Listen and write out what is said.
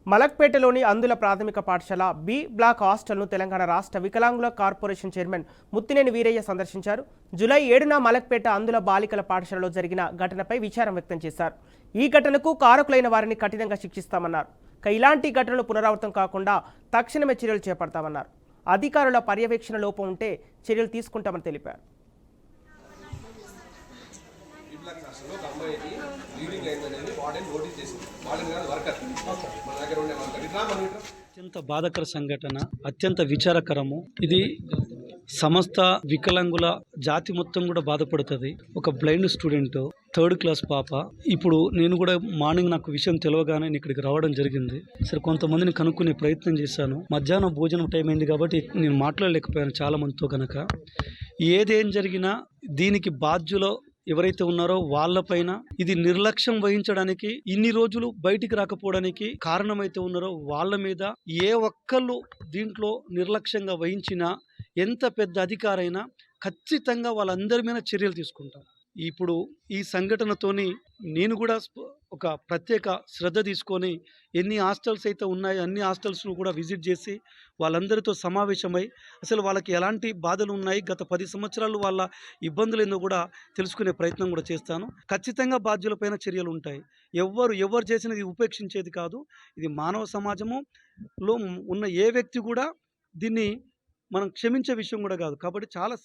మలక్పేటలోని అందుల ప్రాథమిక పాఠశాల బి బ్లాక్ హాస్టల్ను తెలంగాణ రాష్ట్ర వికలాంగుల కార్పొరేషన్ చైర్మన్ ముత్తినేని వీరయ్య సందర్శించారు. జూలై 7న మలక్పేట అందుల బాలికల పాఠశాలలో జరిగిన ఘటనపై విచారం వ్యక్తం చేశారు. ఈ ఘటనకు కారకులైన వారిని కఠినంగా శిక్షిస్తామన్నారు. ఇలాంటి ఘటనలు పునరావృతం కాకుండా తక్షణమే చర్యలు చేపడతామన్నారు. అధికారుల పర్యవేక్షణ లోపం ఉంటే చర్యలు తీసుకుంటామని తెలిపారు. అత్యంత బాధాకర సంఘటన, అత్యంత విచారకరము. ఇది సమస్త వికలాంగుల జాతి మొత్తం కూడా బాధపడుతుంది. ఒక బ్లైండ్ స్టూడెంట్, 3rd క్లాస్ పాప. ఇప్పుడు నేను కూడా మార్నింగ్ నాకు విషయం తెలియగానే నేను ఇక్కడికి రావడం జరిగింది. సరే, కొంతమందిని కనుక్కునే ప్రయత్నం చేశాను. మధ్యాహ్నం భోజనం టైం అయింది కాబట్టి నేను మాట్లాడలేకపోయాను చాలా మందితో. కనుక ఏదేం జరిగినా దీనికి బాధ్యులు ఎవరైతే ఉన్నారో వాళ్ళపైన, ఇది నిర్లక్ష్యం వహించడానికి, ఇన్ని రోజులు బయటికి రాకపోవడానికి కారణమైతే ఉన్నారో వాళ్ళ మీద ఏ ఒక్కళ్ళు దీంట్లో నిర్లక్ష్యంగా వహించినా, ఎంత పెద్ద అధికారైనా ఖచ్చితంగా వాళ్ళందరి మీద చర్యలు తీసుకుంటాం. ఇప్పుడు ఈ సంఘటనతోని నేను కూడా ఒక ప్రత్యేక శ్రద్ధ తీసుకొని ఎన్ని హాస్టల్స్ అయితే ఉన్నాయో అన్ని హాస్టల్స్ను కూడా విజిట్ చేసి వాళ్ళందరితో సమావేశమై అసలు వాళ్ళకి ఎలాంటి బాధలు ఉన్నాయి, గత 10 సంవత్సరాలు వాళ్ళ ఇబ్బందులు ఏందో కూడా తెలుసుకునే ప్రయత్నం కూడా చేస్తాను. ఖచ్చితంగా బాధ్యులపైన చర్యలు ఉంటాయి. ఎవరు చేసినది ఉపేక్షించేది కాదు. ఇది మానవ సమాజములో ఉన్న ఏ వ్యక్తి కూడా దీన్ని మనం క్షమించే విషయం కూడా కాదు. కాబట్టి చాలా